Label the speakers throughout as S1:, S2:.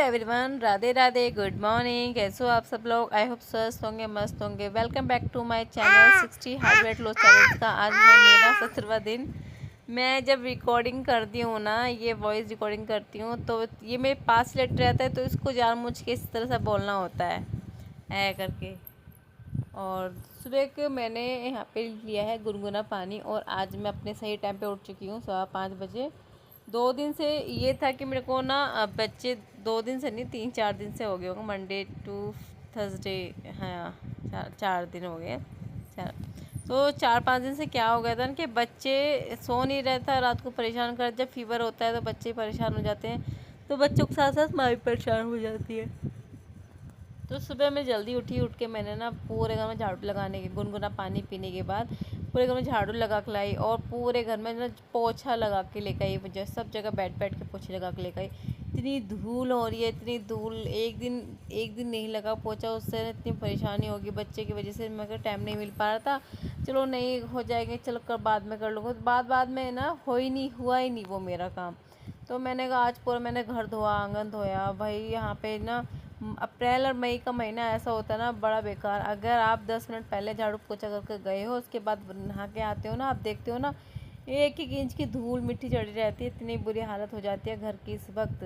S1: Everyone, Radhe Radhe, good morning. कैसे हो आप सब लोग? आई होप स्वस्थ होंगे, मस्त होंगे। Welcome back to my channel 60 heart weight loss challenge का। आज है मेरा 17वां दिन। मैं जब रिकॉर्डिंग करती हूँ ना, ये वॉइस रिकॉर्डिंग करती हूँ, तो ये मेरे पास लेट रहता है, तो इसको जानबूझ के इस तरह से बोलना होता है ऐ करके। और सुबह के मैंने यहाँ पे लिया है गुनगुना पानी, और आज मैं अपने सही टाइम पे उठ चुकी हूँ, 5:15 बजे। 2 दिन से ये था कि मेरे को ना बच्चे 2 दिन से नहीं, 3-4 दिन से हो गए होंगे, मंडे टू थर्सडे, हाँ 4 दिन हो गए। तो 4-5 दिन से क्या हो गया था ना कि बच्चे सो नहीं रहता, रात को परेशान कर, जब फीवर होता है तो बच्चे परेशान हो जाते हैं, तो बच्चों के साथ साथ माँ भी परेशान हो जाती है। तो सुबह मैं जल्दी उठ के मैंने ना पूरे घर में झाड़ू लगाने के, गुनगुना पानी पीने के बाद पूरे घर में झाड़ू लगा के लाई, और पूरे घर में ना पोछा लगा के लेकर आई। मुझे सब जगह बैठ के पोछे लगा के लेकर आई। इतनी धूल हो रही है, इतनी धूल, एक दिन नहीं लगा पोछा, उससे इतनी परेशानी होगी बच्चे की वजह से। मगर टाइम नहीं मिल पा रहा था। चलो नहीं हो जाएंगे, चलो कर बाद में कर लूँगा। बाद में ना हुआ ही नहीं वो मेरा काम। तो मैंने कहा आज पूरा मैंने घर धोया, आंगन धोया। भाई यहाँ पे ना अप्रैल और मई का महीना ऐसा होता है ना, बड़ा बेकार। अगर आप 10 मिनट पहले झाड़ू पोछा करके गए हो, उसके बाद नहा के आते हो ना, आप देखते हो ना 1-1 इंच की धूल मिट्टी चढ़ी रहती है। इतनी बुरी हालत हो जाती है घर की इस वक्त।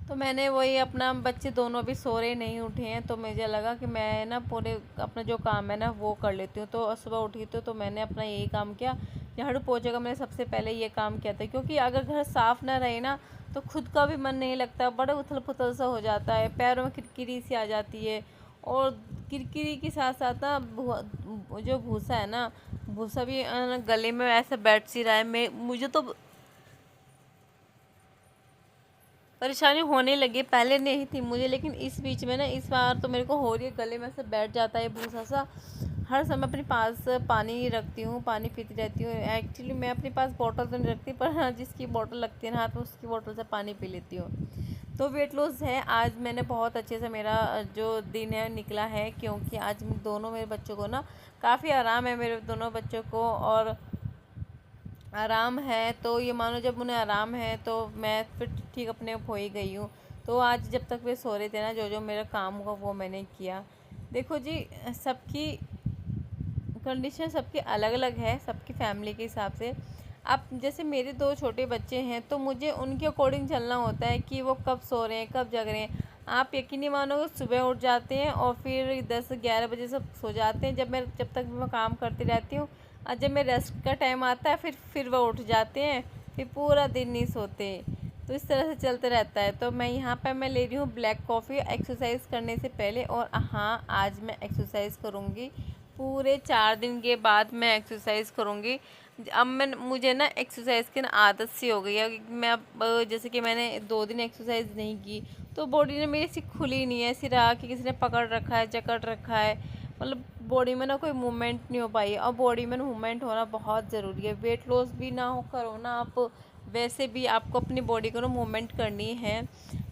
S1: तो मैंने वही अपना, बच्चे दोनों भी सो रहे नहीं उठे हैं, तो मुझे लगा कि मैं ना पूरे अपना जो काम है ना वो कर लेती हूँ। तो सुबह उठी तो मैंने अपना यही काम किया, झाड़ू पोछे का मैंने सबसे पहले ये काम किया था। क्योंकि अगर घर साफ़ ना रहे ना, तो खुद का भी मन नहीं लगता, बड़ा उथल पुथल सा हो जाता है, पैरों में किरकिरी सी आ जाती है। और किरकिरी के साथ साथ ना जो भूसा है ना, भूसा भी गले में ऐसा बैठ सी रहा है। मुझे तो परेशानी होने लगी, पहले नहीं थी मुझे, लेकिन इस बीच में ना इस बार तो मेरे को हो रही है। गले में से बैठ जाता है भूसा सा। हर समय अपने पास पानी रखती हूँ, पानी पीती रहती हूँ। एक्चुअली मैं अपने पास बॉटल तो नहीं रखती, पर हाँ जिसकी बॉटल लगती है ना हाथ में, उसकी बॉटल से पानी पी लेती हूँ। तो वेट लॉस है। आज मैंने बहुत अच्छे से मेरा जो दिन है निकला है, क्योंकि आज दोनों मेरे बच्चों को ना काफ़ी आराम है, मेरे दोनों बच्चों को। और आराम है तो ये मानो, जब उन्हें आराम है तो मैं फिर ठीक अपने आप हो ही गई हूँ। तो आज जब तक वे सो रहे थे ना, जो मेरा काम हुआ वो मैंने किया। देखो जी, सबकी कंडीशन सबकी अलग अलग है, सबकी फैमिली के हिसाब से। अब जैसे मेरे 2 छोटे बच्चे हैं, तो मुझे उनके अकॉर्डिंग चलना होता है कि वो कब सो रहे हैं, कब जग रहे हैं। आप यकीन नहीं मानोगे, सुबह उठ जाते हैं और फिर 10-11 बजे सब सो जाते हैं, जब तक मैं काम करती रहती हूँ। और जब मेरे रेस्ट का टाइम आता है, फिर वो उठ जाते हैं, फिर पूरा दिन नहीं सोते। तो इस तरह से चलते रहता है। तो मैं यहाँ पर मैं ले रही हूँ ब्लैक कॉफ़ी एक्सरसाइज करने से पहले। और हाँ, आज मैं एक्सरसाइज करूँगी, पूरे 4 दिन के बाद मैं एक्सरसाइज करूँगी। अब मुझे ना एक्सरसाइज की ना आदत सी हो गई है। मैं अब जैसे कि मैंने 2 दिन एक्सरसाइज नहीं की, तो बॉडी ने मेरी ऐसी खुली नहीं है, ऐसी रहा कि किसी ने पकड़ रखा है, जकड़ रखा है। मतलब बॉडी में ना कोई मूवमेंट नहीं हो पाई। और बॉडी में मूवमेंट होना बहुत ज़रूरी है। वेट लॉस भी ना हो करो ना आप, वैसे भी आपको अपनी बॉडी को ना मूवमेंट करनी है।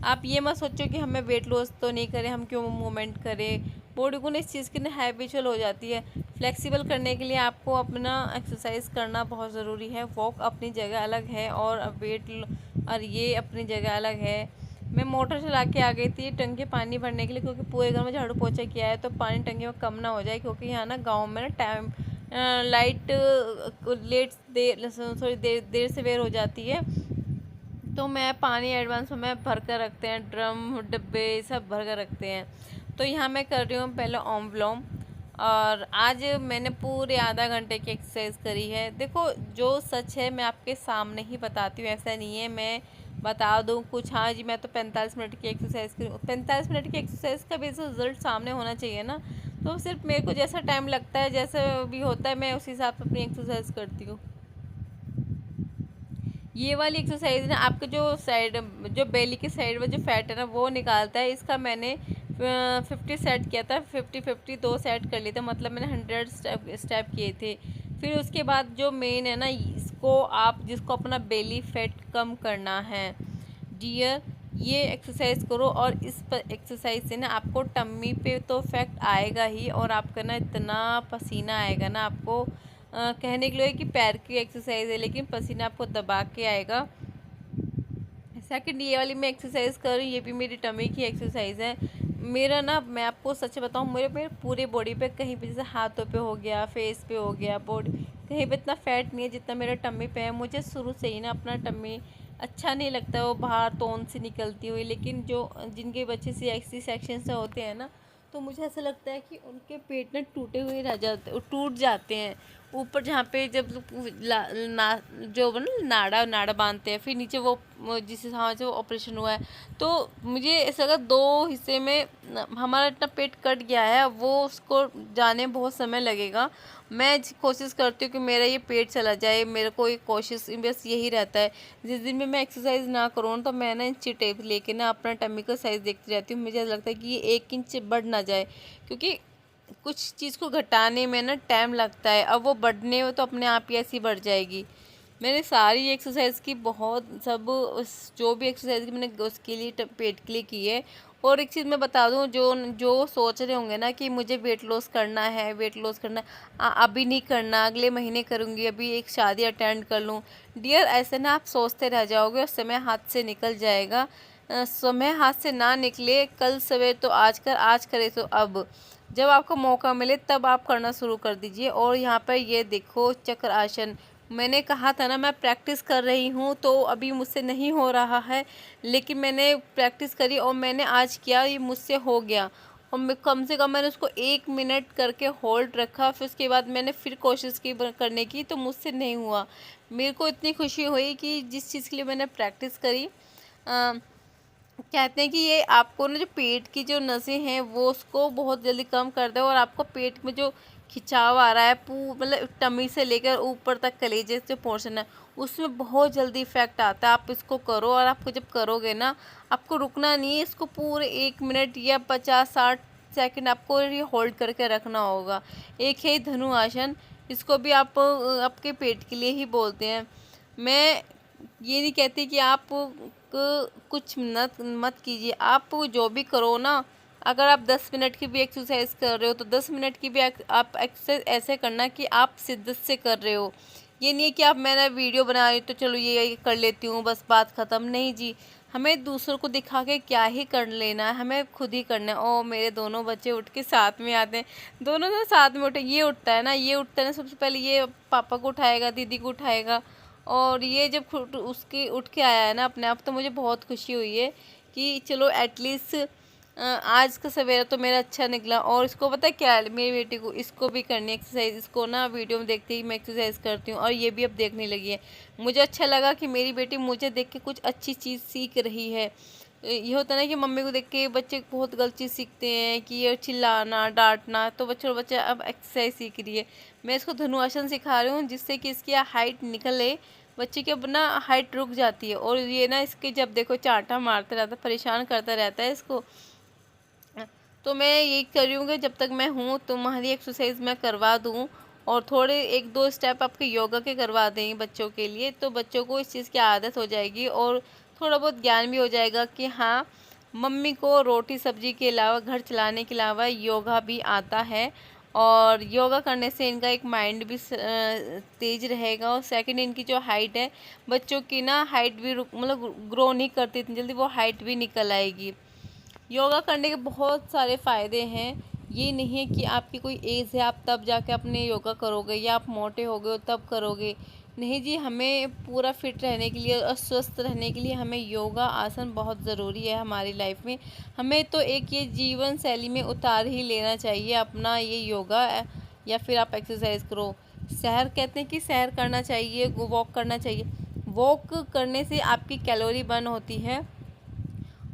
S1: आप ये मत सोचो कि हमें वेट लॉस तो नहीं करें, हम क्यों मूवमेंट करें। बॉडी को ना इस चीज़ की ना हैबिचुअल हो जाती है। फ्लेक्सिबल करने के लिए आपको अपना एक्सरसाइज करना बहुत ज़रूरी है। वॉक अपनी जगह अलग है, और और ये अपनी जगह अलग है। मैं मोटर चला के आ गई थी टंकी पानी भरने के लिए, क्योंकि पूरे घर में झाड़ू पोछा किया है, तो पानी टंकी में कम ना हो जाए। क्योंकि यहाँ ना गांव में ना टाइम लाइट देर से बेर हो जाती है। तो मैं पानी एडवांस में भर कर रखते हैं, ड्रम डब्बे सब भर कर रखते हैं। तो यहाँ मैं कर रही हूँ पहले ओम विलोम। और आज मैंने पूरे आधा घंटे की एक्सरसाइज करी है। देखो, जो सच है मैं आपके सामने ही बताती हूँ, ऐसा नहीं है मैं बता दूँ कुछ। हाँ जी, मैं तो 45 मिनट की एक्सरसाइज करी। 45 मिनट की एक्सरसाइज का भी रिजल्ट सामने होना चाहिए ना। तो सिर्फ मेरे को जैसा टाइम लगता है, जैसा भी होता है, मैं उस हिसाब से अपनी एक्सरसाइज करती हूँ। ये वाली एक्सरसाइज ना आपके जो बेली के साइड में जो फैट है ना, वो निकालता है। इसका मैंने 50 सेट किया था, 50 2 सेट कर लिए थे, मतलब मैंने 100 स्टेप किए थे। फिर उसके बाद जो मेन है ना, जिसको अपना बेली फैट कम करना है डियर, ये एक्सरसाइज करो। और इस एक्सरसाइज से ना आपको टम्मी पे तो इफेक्ट आएगा ही, और आपका ना इतना पसीना आएगा ना आपको। कहने के लिए कि पैर की एक्सरसाइज है, लेकिन पसीना आपको दबा के आएगा। सेकंड ये वाली मैं एक्सरसाइज कर रही हूँ, ये भी मेरी टमी की एक्सरसाइज है। मेरा ना, मैं आपको सच बताऊँ, मेरे पूरे बॉडी पे कहीं पे जैसे हाथों पे हो गया, फेस पे हो गया, बॉडी कहीं पे इतना फैट नहीं है जितना मेरा टमी पे है। मुझे शुरू से ही ना अपना टमी अच्छा नहीं लगता, वो बाहर तोन से निकलती हुई। लेकिन जो जिनके बच्चे सी सेक्शन से होते हैं ना, तो मुझे ऐसा लगता है कि उनके पेट ना टूटे हुए रह जाते, टूट जाते हैं ऊपर, जहाँ पे जब जो नाड़ा नाड़ा बांधते हैं, फिर नीचे वो जिस हिसाब से ऑपरेशन हुआ है। तो मुझे ऐसा लगा 2 हिस्से में हमारा इतना पेट कट गया है, वो उसको जाने में बहुत समय लगेगा। मैं कोशिश करती हूँ कि मेरा ये पेट चला जाए, मेरे को एक कोशिश बस यही रहता है। जिस दिन में मैं एक्सरसाइज ना करूँ तो मैं ना इंची टेप लेके ना अपना टमी का साइज़ देखती रहती हूँ। मुझे लगता है कि ये 1 इंच बढ़ ना जाए, क्योंकि कुछ चीज़ को घटाने में ना टाइम लगता है। अब वो बढ़ने हो तो अपने आप ही ऐसी बढ़ जाएगी। मैंने सारी एक्सरसाइज की, बहुत सब जो भी एक्सरसाइज की मैंने उसके लिए पेट के लिए की है। और एक चीज़ मैं बता दूं, जो जो सोच रहे होंगे ना कि मुझे वेट लॉस करना है, वेट लॉस करना है, अभी नहीं करना, अगले महीने करूँगी, अभी एक शादी अटेंड कर लूँ। डियर, ऐसे ना आप सोचते रह जाओगे और समय हाथ से निकल जाएगा। समय हाथ से ना निकले, कल सवेर तो आज कर, आज करे तो अब। जब आपको मौका मिले तब आप करना शुरू कर दीजिए। और यहाँ पर ये देखो, चक्र आसन, मैंने कहा था ना मैं प्रैक्टिस कर रही हूँ, तो अभी मुझसे नहीं हो रहा है, लेकिन मैंने प्रैक्टिस करी और मैंने आज किया, ये मुझसे हो गया। और मैं कम से कम मैंने उसको 1 मिनट करके होल्ड रखा, फिर उसके बाद मैंने फिर कोशिश की करने की, तो मुझसे नहीं हुआ। मेरे को इतनी खुशी हुई कि जिस चीज़ के लिए मैंने प्रैक्टिस करी, कहते हैं कि ये आपको ना जो पेट की जो नसें हैं वो उसको बहुत जल्दी कम कर दे, और आपको पेट में जो खिंचाव आ रहा है, मतलब टमी से लेकर ऊपर तक कलेजे जो पोर्शन है, उसमें बहुत जल्दी इफेक्ट आता है। आप इसको करो, और आपको जब करोगे ना, आपको रुकना नहीं है, इसको पूरे 1 मिनट या 50-60 सेकंड आपको ये होल्ड करके रखना होगा। एक है धनु आसन, इसको भी आप आपके पेट के लिए ही बोलते हैं। मैं ये नहीं कहती कि आप कुछ मत कीजिए, आप जो भी करो ना, अगर आप 10 मिनट की भी एक्सरसाइज कर रहे हो तो 10 मिनट की भी आप एक्सरसाइज ऐसे करना कि आप शिद्दत से कर रहे हो। ये नहीं है कि आप मैंने वीडियो बना रही तो चलो ये कर लेती हूँ, बस बात ख़त्म। नहीं जी, हमें दूसरों को दिखा के क्या ही कर लेना है, हमें खुद ही करना है। ओ, मेरे दोनों बच्चे उठ के साथ में आते हैं, दोनों ना साथ में उठे, ये उठता है ना, सबसे पहले ये पापा को उठाएगा, दीदी को उठाएगा। और ये जब उसके उठ के आया है ना अपने आप, तो मुझे बहुत खुशी हुई है कि चलो एटलीस्ट आज का सवेरा तो मेरा अच्छा निकला। और इसको पता है क्या है, मेरी बेटी को इसको भी करनी है एक्सरसाइज, इसको ना वीडियो में देखते ही मैं एक्सरसाइज करती हूँ, और ये भी अब देखने लगी है। मुझे अच्छा लगा कि मेरी बेटी मुझे देख के कुछ अच्छी चीज़ सीख रही है। ये होता है ना कि मम्मी को देख के बच्चे बहुत गलत चीज़ सीखते हैं, कि ये चिल्लाना, डांटना, तो बच्चा अब एक्सरसाइज सीख रही है। मैं इसको धनुआसन सिखा रही हूँ, जिससे कि इसकी हाइट निकले, बच्चे की अब ना हाइट रुक जाती है। और ये ना इसके जब देखो चांटा मारता रहता है, परेशान करता रहता है इसको। तो मैं यही कर रही हूँ कि जब तक मैं हूँ तुम्हारी एक्सरसाइज मैं करवा दूँ, और थोड़े 1-2 स्टेप आपके योगा के करवा देंगे बच्चों के लिए, तो बच्चों को इस चीज़ की आदत हो जाएगी, और थोड़ा बहुत ज्ञान भी हो जाएगा कि हाँ, मम्मी को रोटी सब्जी के अलावा, घर चलाने के अलावा योगा भी आता है। और योगा करने से इनका एक माइंड भी तेज रहेगा। और सेकंड, इनकी जो हाइट है, बच्चों की ना हाइट भी मतलब ग्रो नहीं करती इतनी जल्दी, वो हाइट भी निकल आएगी। योगा करने के बहुत सारे फ़ायदे हैं। ये नहीं है कि आपकी कोई एज है आप तब जाके अपने योगा करोगे, या आप मोटे हो गए हो तब करोगे। नहीं जी, हमें पूरा फिट रहने के लिए और स्वस्थ रहने के लिए हमें योगा आसन बहुत ज़रूरी है हमारी लाइफ में। हमें तो एक ये जीवन शैली में उतार ही लेना चाहिए अपना ये योगा, या फिर आप एक्सरसाइज करो। सैर, कहते हैं कि सैर करना चाहिए, वॉक करना चाहिए। वॉक करने से आपकी कैलोरी बर्न होती है,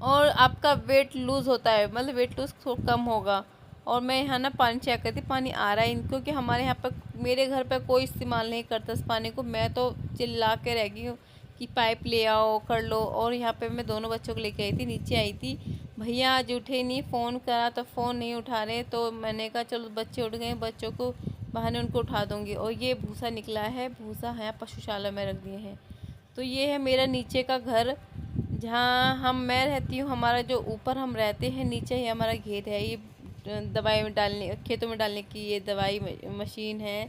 S1: और आपका वेट लूज़ होता है, मतलब वेट लूज़ कम होगा। और मैं यहाँ ना पानी चेक करती, पानी आ रहा है, क्योंकि हमारे यहाँ पर, मेरे घर पर कोई इस्तेमाल नहीं करता इस पानी को। मैं तो चिल्ला के रह गई हूँ कि पाइप ले आओ, कर लो। और यहाँ पे मैं दोनों बच्चों को लेके आई थी, नीचे आई थी, भैया आज उठे नहीं, फ़ोन करा तो फ़ोन नहीं उठा रहे, तो मैंने कहा चलो बच्चे उठ गए, बच्चों को बहाने उनको उठा दूँगी। और ये भूसा निकला है, भूसा है पशुशाला में रख दिए हैं। तो ये है मेरा नीचे का घर, जहाँ मैं रहती हूँ। हमारा जो ऊपर हम रहते हैं, नीचे ही हमारा खेत है। ये दवाई में डालने, खेतों में डालने की ये दवाई मशीन है,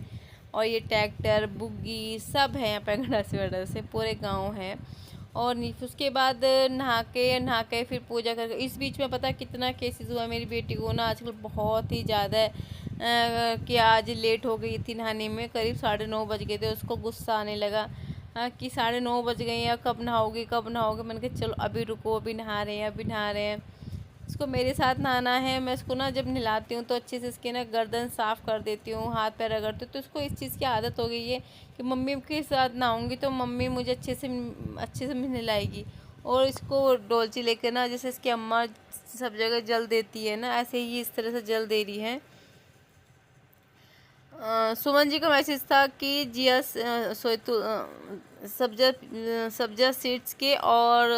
S1: और ये ट्रैक्टर, बुग्गी सब है यहाँ पे, गंडासी वगैरह से पूरे गांव है। और उसके बाद नहा के फिर पूजा कर। इस बीच में पता कितना केसेस हुआ मेरी बेटी को ना आजकल बहुत ही ज़्यादा है कि आज लेट हो गई थी नहाने में, करीब 9:30 बज गए थे। उसको गुस्सा आने लगा कि 9:30 बज गए हैं, कब नहाओगे कब नहाओगे। मैंने कहा चलो अभी रुको, अभी नहा रहे हैं, अभी नहा रहे हैं। इसको मेरे साथ नहाना है। मैं इसको ना जब नहलाती हूँ तो अच्छे से इसके ना गर्दन साफ़ कर देती हूँ, हाथ पैर रगड़ती हूँ। तो इसको इस चीज़ की आदत हो गई है कि मम्मी के साथ नहाऊंगी तो मम्मी मुझे अच्छे से नहलाएगी। और इसको डोलची लेकर ना, जैसे इसकी अम्मा सब जगह जल देती है ना, ऐसे ही इस तरह से जल दे रही है। सुमन जी का मैसेज था कि जिया सब्जा सब्जा सीड्स के और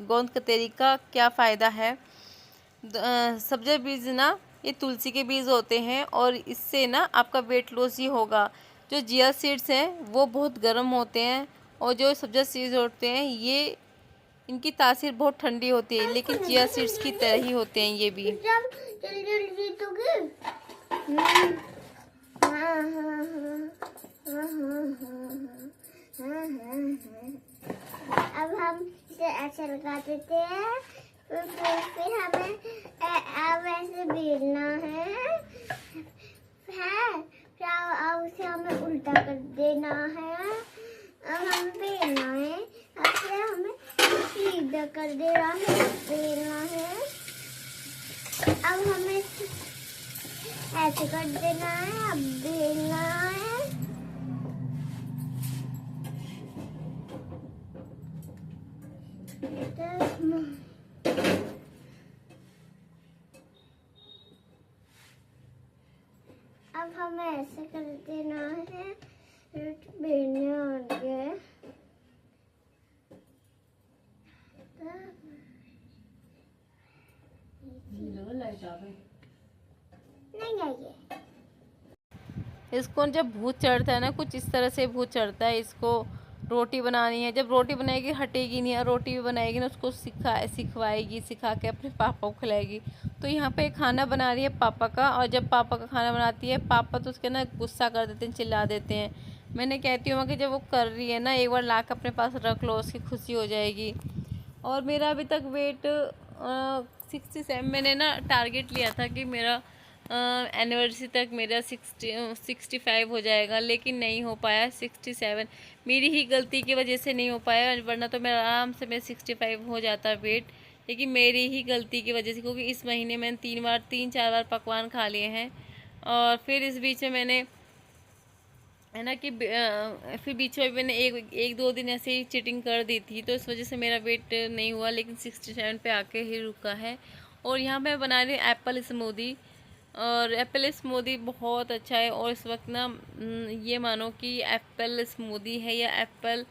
S1: गोंद कतरी का क्या फ़ायदा है। सब्जा बीज ना ये तुलसी के बीज होते हैं और इससे ना आपका वेट लॉस ही होगा। जो जिया सीड्स हैं वो बहुत गर्म होते हैं और जो सब्जा सीड्स होते हैं ये इनकी तासीर बहुत ठंडी होती है, लेकिन जिया सीड्स की तरह ही होते हैं ये भी।
S2: अब हम इसे ऐसे लगा देते हैं, फिर हमें अब ऐसे बेलना है फिर अब उसे हमें उल्टा कर देना है। अब हमें बेलना है, अब फिर हमें सीधा कर देना है, बेलना है। अब हमें ऐसे कर देना है, अब बेलना है। अब हमें ऐसे कर देना है, बेलने होंगे। नहीं आइए।
S1: इसको जब भूत चढ़ता है ना, कुछ इस तरह से भूत चढ़ता है। इसको रोटी बनानी है, जब रोटी बनाएगी हटेगी नहीं, और रोटी भी बनाएगी ना उसको सिखवाएगी, सिखा के अपने पापा को खिलाएगी। तो यहाँ पे खाना बना रही है पापा का, और जब पापा का खाना बनाती है पापा तो उसके ना गुस्सा कर देते हैं, चिल्ला देते हैं। मैंने कहती हूँ कि जब वो कर रही है ना एक बार ला कर अपने पास रख लो, उसकी खुशी हो जाएगी। और मेरा अभी तक वेट 67, मैंने ना टारगेट लिया था कि मेरा एनिवर्सरी तक मेरा 65 हो जाएगा, लेकिन नहीं हो पाया। 67 मेरी ही गलती की वजह से नहीं हो पाया, वरना तो मेरा आराम से मैं 65 हो जाता वेट। लेकिन मेरी ही गलती की वजह से, क्योंकि इस महीने मैंने 3-4 बार पकवान खा लिए हैं। और फिर इस बीच में मैंने है ना कि फिर बीच में मैंने एक दो दिन ऐसे ही चीटिंग कर दी थी, तो इस वजह से मेरा वेट नहीं हुआ, लेकिन 67 पे आके ही रुका है। और यहाँ पे मैं बना रही हूँ एप्पल स्मूदी, और एप्पल स्मूदी बहुत अच्छा है। और इस वक्त ना ये मानो कि एप्पल स्मूदी है या एप्पल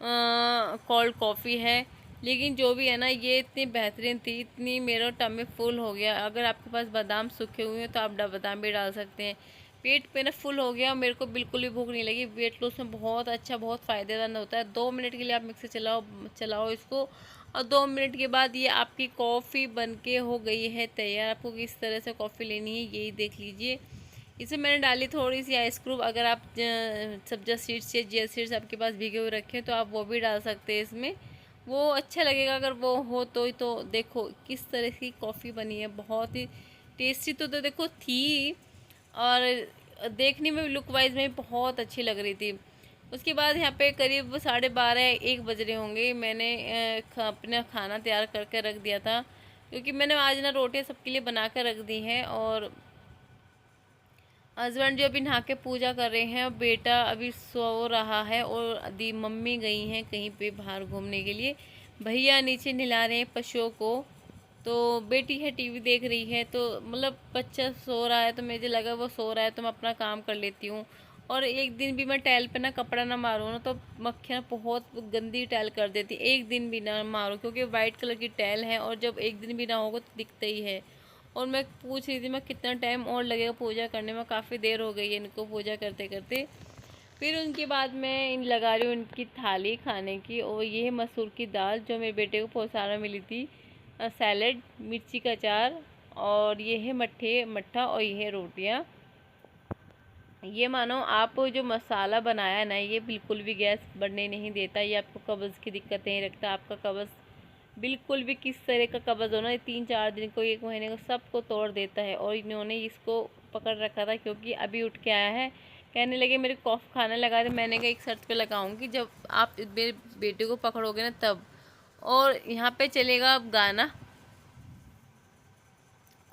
S1: कोल्ड कॉफ़ी है, लेकिन जो भी है ना ये इतनी बेहतरीन थी, इतनी मेरा टमी फुल हो गया। अगर आपके पास बादाम सूखे हुए हैं तो आप बादाम भी डाल सकते हैं। पेट मेरा फुल हो गया, मेरे को बिल्कुल भी भूख नहीं लगी। वेट लॉस में बहुत अच्छा, बहुत फ़ायदेमंद होता है। 2 मिनट के लिए आप मिक्सी चलाओ इसको, और 2 मिनट के बाद ये आपकी कॉफ़ी बनके हो गई है तैयार। आपको किस तरह से कॉफ़ी लेनी है यही देख लीजिए। इसमें मैंने डाली थोड़ी सी आइस क्यूब। अगर आप सब्जा सीड्स या जिया सीड्स आपके पास भीगे हुए रखें तो आप वो भी डाल सकते हैं इसमें, वो अच्छा लगेगा अगर वो हो तो देखो किस तरह की कॉफ़ी बनी है, बहुत ही टेस्टी तो देखो थी, और देखने में लुक वाइज में बहुत अच्छी लग रही थी। उसके बाद यहाँ पे करीब 12:30-1 बज रहे होंगे, मैंने अपना खाना तैयार करके रख दिया था, क्योंकि मैंने आज ना रोटियाँ सबके लिए बना कर रख दी हैं। और हस्बैंड जो अभी नहा के पूजा कर रहे हैं, और बेटा अभी सो रहा है, और दी मम्मी गई हैं कहीं पे बाहर घूमने के लिए। भैया नीचे नहला रहे हैं पशुओं को, तो बेटी है टीवी देख रही है। तो मतलब बच्चा सो रहा है तो मुझे लगा वो सो रहा है तो मैं अपना काम कर लेती हूँ। और एक दिन भी मैं टाइल पे ना कपड़ा ना मारूँ ना तो मक्खियाँ बहुत गंदी टाइल कर देती। एक दिन भी ना मारूँ, क्योंकि वाइट कलर की टाइल है, और जब एक दिन भी ना होगा तो दिखता ही है। और मैं पूछ रही थी मैं कितना टाइम और लगेगा पूजा करने में, काफ़ी देर हो गई है इनको पूजा करते करते। फिर उनके बाद मैं इन लगा रही हूँ इनकी थाली खाने की, और ये है मसूर की दाल जो मेरे बेटे को पौसारा मिली थी, सैलेड, मिर्ची का अचार, और ये है मट्ठा, और ये है रोटियाँ। ये मानो आप जो मसाला बनाया ना, ये बिल्कुल भी गैस बढ़ने नहीं देता, ये आपको कब्ज़ की दिक्कत नहीं रखता। आपका कब्ज़ बिल्कुल भी किस तरह का कब्ज़ हो ना, 3-4 दिन को, 1 महीने को, सबको तोड़ देता है। और इन्होंने इसको पकड़ रखा था क्योंकि अभी उठ के आया है। कहने लगे मेरे कॉफ़ खाने लगा रहे। मैंने कहा एक शर्त पे लगाऊंगी, जब आप मेरे बेटे को पकड़ोगे ना तब। और यहाँ पे चलेगा अब गाना।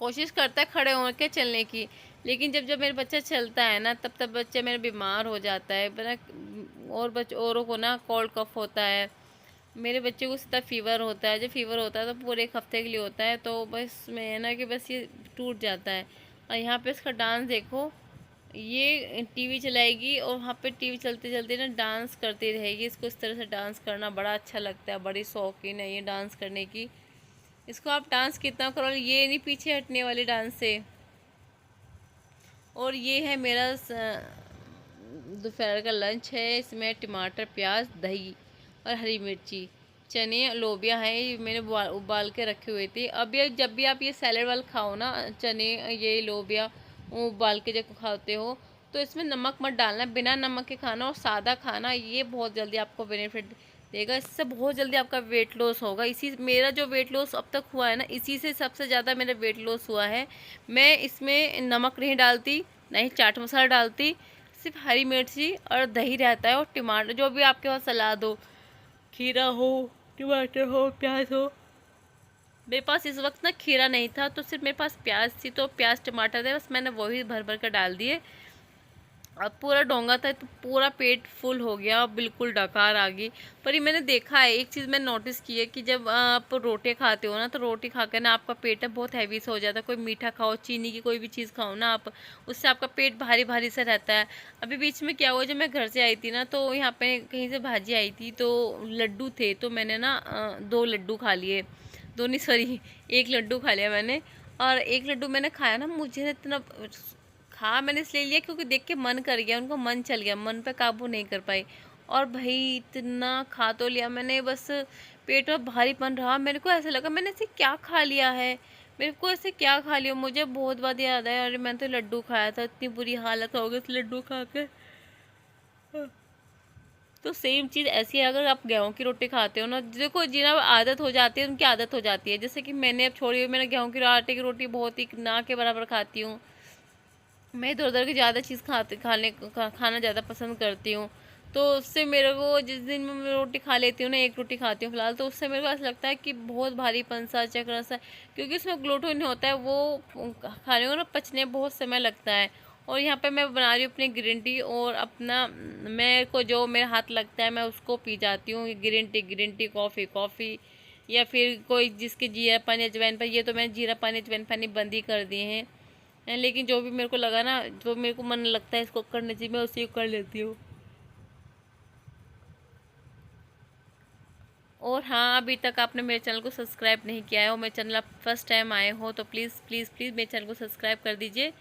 S1: कोशिश करता है खड़े होकर चलने की, लेकिन जब जब मेरा बच्चा चलता है ना, तब तब बच्चा मेरा बीमार हो जाता है और औरों को ना कोल्ड कफ होता है। मेरे बच्चे को सीधा फीवर होता है। जब फीवर होता है तो पूरे 1 हफ्ते के लिए होता है। तो बस मैं ना कि बस ये टूट जाता है। और यहाँ पे इसका डांस देखो, ये टीवी चलाएगी और वहाँ पे टीवी चलते चलते ना डांस करती रहेगी। इसको इस तरह से डांस करना बड़ा अच्छा लगता है, बड़ी शौकीन है ये डांस करने की। इसको आप डांस कितना करो, ये नहीं पीछे हटने वाले डांस से। और ये है मेरा दोपहर का लंच है। इसमें टमाटर, प्याज, दही और हरी मिर्ची, चने, लोबिया है, ये मैंने उबाल के रखे हुए थे। अब ये जब भी आप ये सैलेड वाला खाओ ना, चने, ये लोबिया उबाल के जब खाते हो, तो इसमें नमक मत डालना, बिना नमक के खाना और सादा खाना। ये बहुत जल्दी आपको बेनिफिट देगा। इससे बहुत जल्दी आपका वेट लॉस होगा। इसी मेरा जो वेट लॉस अब तक हुआ है ना, इसी से सबसे ज़्यादा मेरा वेट लॉस हुआ है। मैं इसमें नमक नहीं डालती, नहीं चाट मसाला डालती, सिर्फ हरी मिर्ची और दही रहता है और टमाटर, जो भी आपके पास सलाद हो, खीरा हो, टमाटर हो, प्याज हो। मेरे पास इस वक्त ना खीरा नहीं था, तो सिर्फ मेरे पास प्याज थी, तो प्याज टमाटर थे, बस मैंने वही भर भर कर डाल दिए। अब पूरा डोंगा था तो पूरा पेट फुल हो गया, बिल्कुल डकार आ गई। पर ये मैंने देखा है, एक चीज़ मैंने नोटिस की है कि जब आप रोटी खाते हो ना, तो रोटी खाकर ना आपका पेट है बहुत हैवी सा हो जाता है। कोई मीठा खाओ, चीनी की कोई भी चीज़ खाओ ना आप, उससे आपका पेट भारी भारी सा रहता है। अभी बीच में क्या हुआ, जब मैं घर से आई थी ना, तो यहाँ पे कहीं से भाजी आई थी, तो लड्डू थे, तो मैंने ना 2 लड्डू खा लिए। 2 नहीं, सॉरी, 1 लड्डू खा लिया मैंने। और 1 लड्डू मैंने खाया ना, मुझे इतना खा मैंने इसलिए लिया क्योंकि देख के मन कर गया, उनको मन चल गया, मन पे काबू नहीं कर पाई। और भाई इतना खा तो लिया मैंने, बस पेट में भारीपन रहा। मेरे को ऐसा लगा मैंने ऐसे क्या खा लिया है, मेरे को ऐसे क्या खा लिया। मुझे बहुत बात याद है, अरे मैंने तो लड्डू खाया था, इतनी बुरी हालत हो गई इस लड्डू खा के। तो सेम चीज़ ऐसी है, अगर आप गेहूं की रोटी खाते हो ना, देखो जिन्हें आदत हो जाती है उनकी आदत हो जाती है। जैसे कि मैंने अब छोड़ी हुई, मैंने गेहूं की आटे की रोटी बहुत ही ना के बराबर खाती हूँ। मैं इधर उधर की ज़्यादा चीज़ खाना ज़्यादा पसंद करती हूँ। तो उससे मेरे को, जिस दिन मैं रोटी खा लेती हूँ ना, 1 रोटी खाती हूँ फिलहाल, तो उससे मेरे को ऐसा लगता है कि बहुत भारीपन सा, चक्कर सा, क्योंकि उसमें ग्लूटेन होता है, वो खाने को ना पचने बहुत समय लगता है। और यहाँ पे मैं बना रही हूँ अपनी ग्रीन टी, और अपना मेरे को जो मेरा हाथ लगता है मैं उसको पी जाती हूँ। ग्रीन टी, कॉफ़ी, या फिर कोई जिसके जीरा पानी अजवाइन पर, ये तो मैंने जीरा पानी अजवाइन पानी बंद ही कर दिए हैं। लेकिन जो भी मेरे को लगा ना, जो मेरे को मन लगता है इसको करने चाहिए, मैं उसी को कर लेती हूँ। और हाँ, अभी तक आपने मेरे चैनल को सब्सक्राइब नहीं किया है और मेरे चैनल आप फर्स्ट टाइम आए हो, तो प्लीज़ प्लीज़ प्लीज़ मेरे चैनल को सब्सक्राइब कर दीजिए।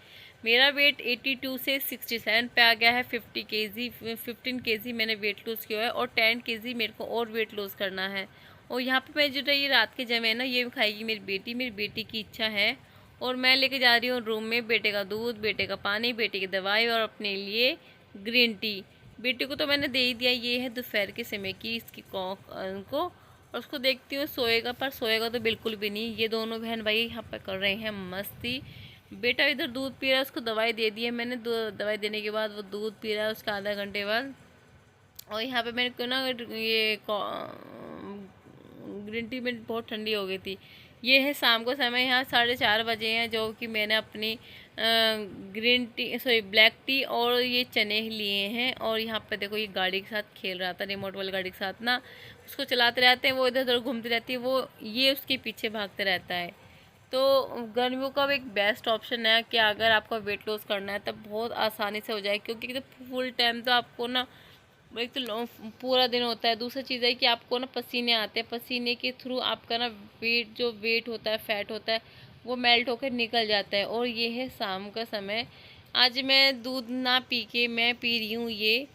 S1: मेरा वेट 82 से 67 पे आ गया है। 15 केजी मैंने वेट लूज़ किया है, और 10 केजी मेरे को और वेट लूज़ करना है। और यहाँ पे मैं जो ये रात के जमे है ना, ये खाएगी मेरी बेटी की इच्छा है। और मैं लेके जा रही हूँ रूम में बेटे का दूध, बेटे का पानी, बेटे की दवाई और अपने लिए ग्रीन टी। बेटे को तो मैंने दे ही दिया। ये है दोपहर के समय की इसकी को, और उसको देखती हूँ सोएगा, पर सोएगा तो बिल्कुल भी नहीं। ये दोनों बहन भाई यहाँ पर कर रहे हैं मस्ती। बेटा इधर दूध पी रहा है, उसको दवाई दे दी है मैंने। दवाई देने के बाद वो दूध पी रहा है उसका आधा घंटे बाद। और यहाँ पे मेरे को ना ये ग्रीन टी में बहुत ठंडी हो गई थी। ये है शाम को समय, यहाँ 4:30 बजे हैं, जो कि मैंने अपनी ब्लैक टी और ये चने लिए हैं। और यहाँ पे देखो ये गाड़ी के साथ खेल रहा था, रिमोट वाली गाड़ी के साथ ना, उसको चलाते रहते हैं, वो इधर उधर घूमती रहती है, वो ये उसके पीछे भागते रहता है। तो गर्मियों का एक बेस्ट ऑप्शन है कि अगर आपको वेट लॉस करना है तब बहुत आसानी से हो जाए, क्योंकि फुल टाइम तो आपको ना, एक तो पूरा दिन होता है, दूसरी चीज़ है कि आपको ना पसीने आते हैं, पसीने के थ्रू आपका ना वेट होता है, फैट होता है, वो मेल्ट होकर निकल जाता है। और ये है शाम का समय। आज मैं दूध ना पी के मैं पी रही हूँ ये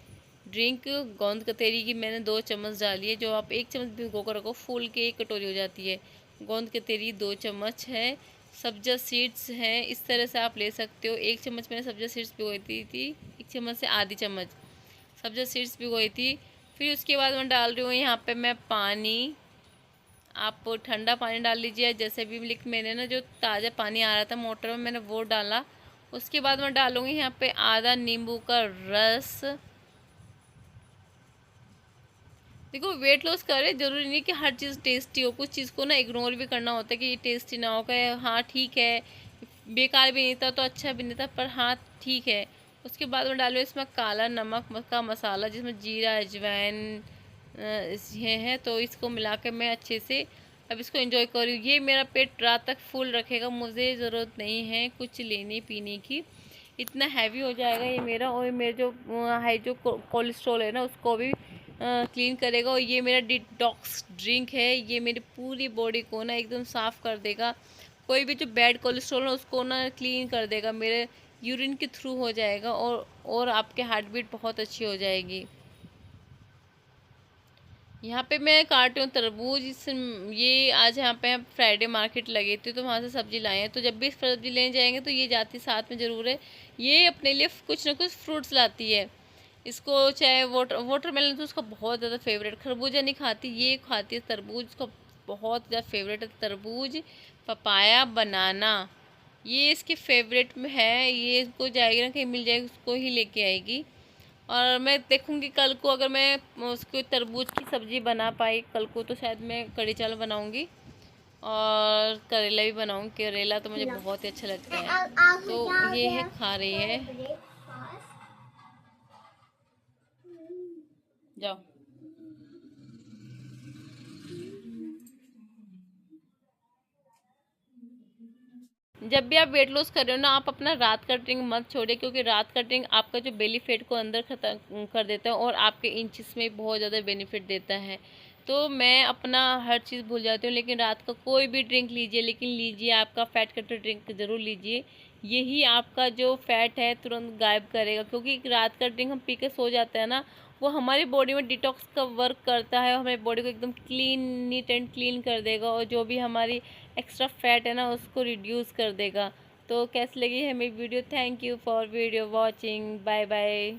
S1: ड्रिंक, गोंद कतरी की मैंने 2 चम्मच डाली है। जो आप 1 चम्मच भिगो कर रखो, फूल के 1 कटोरी हो जाती है। गोंद कतरी 2 चम्मच है, सब्जा सीड्स हैं, इस तरह से आप ले सकते हो। 1 चम्मच मैंने सब्जा सीड्स भिगोई थी, 1 चम्मच से आधी चम्मच सब्जा सीड्स भिगोई थी। फिर उसके बाद मैं डाल रही हूँ यहाँ पे मैं पानी। आप ठंडा पानी डाल लीजिए, जैसे भी लेकिन मैंने ना जो ताज़ा पानी आ रहा था मोटर में मैंने वो डाला। उसके बाद मैं डालूँगी यहाँ पे आधा नींबू का रस। देखो वेट लॉस करे ज़रूरी नहीं कि हर चीज़ टेस्टी हो, कुछ चीज़ को ना इग्नोर भी करना होता है कि ये टेस्टी ना हो कि हाँ ठीक है, बेकार भी नहीं था तो अच्छा भी नहीं था, पर हाँ ठीक है। उसके बाद में डालो इसमें काला नमक का मसाला, जिसमें जीरा अजवाइन ये है। तो इसको मिला के मैं अच्छे से अब इसको एंजॉय करूँ। ये मेरा पेट रात तक फुल रखेगा, मुझे ज़रूरत नहीं है कुछ लेने पीने की, इतना हैवी हो जाएगा ये मेरा। और मेरे जो हाई जो कोलेस्ट्रॉल है ना उसको भी क्लीन करेगा। और ये मेरा डिटॉक्स ड्रिंक है, ये मेरी पूरी बॉडी को ना एकदम साफ़ कर देगा। कोई भी जो बैड कोलेस्ट्रॉल है उसको ना क्लीन कर देगा, मेरे यूरिन के थ्रू हो जाएगा। और आपके हार्ट बीट बहुत अच्छी हो जाएगी। यहाँ पे मैं काटी हूँ तरबूज। ये आज यहाँ पे फ्राइडे मार्केट लगी थी तो वहाँ से सब्जी लाए हैं। तो जब भी सब्जी लेने जाएंगे तो ये जाती साथ में ज़रूर है। ये अपने लिए कुछ ना कुछ फ्रूट्स लाती है। इसको चाहे वाटरमेलन तो उसका बहुत ज़्यादा फेवरेट, खरबूजा नहीं खाती, ये खाती है तरबूज, उसका बहुत ज़्यादा फेवरेट है तरबूज, पपाया, बनाना, ये इसके फेवरेट में है। ये इसको जाएगी ना कहीं मिल जाएगी उसको ही लेके आएगी। और मैं देखूंगी कल को अगर मैं उसको तरबूज की सब्ज़ी बना पाई कल को तो शायद मैं कढ़ी चावल बनाऊंगी और करेला भी बनाऊंगी। करेला तो मुझे बहुत ही अच्छा लगता है। तो ये है खा रही है, जाओ। जब भी आप वेट लॉस कर रहे हो ना, आप अपना रात का ड्रिंक मत छोड़िए, क्योंकि रात का ड्रिंक आपका जो बेली फैट को अंदर खत्म कर देता है और आपके इंचेस में बहुत ज़्यादा बेनिफिट देता है। तो मैं अपना हर चीज़ भूल जाती हूँ, लेकिन रात का कोई भी ड्रिंक लीजिए, लेकिन लीजिए आपका फैट कटर ड्रिंक ज़रूर लीजिए। यही आपका जो फैट है तुरंत गायब करेगा, क्योंकि रात का ड्रिंक हम पी के सो जाते हैं ना, वो हमारी बॉडी में डिटॉक्स का वर्क करता है और हमारी बॉडी को एकदम क्लीन, नीट एंड क्लीन कर देगा। और जो भी हमारी एक्स्ट्रा फैट है ना उसको रिड्यूस कर देगा। तो कैसी लगी है मेरी video? Thank you for video watching, bye bye.